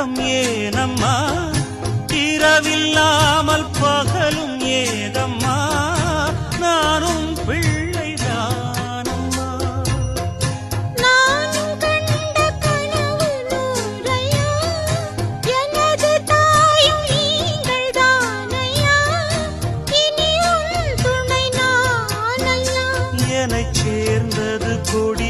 உறக்கம் ஏனம்மா இரவில்லாமல் பகலும் ஏதம்மா நானும் பிள்ளைதானம்மா நானும் கண்ட கனவு நூறையா எனது தாயும் நீங்கள் தானையா இனி உன் துணை நானையா என்னைச் சேர்ந்தது கொடி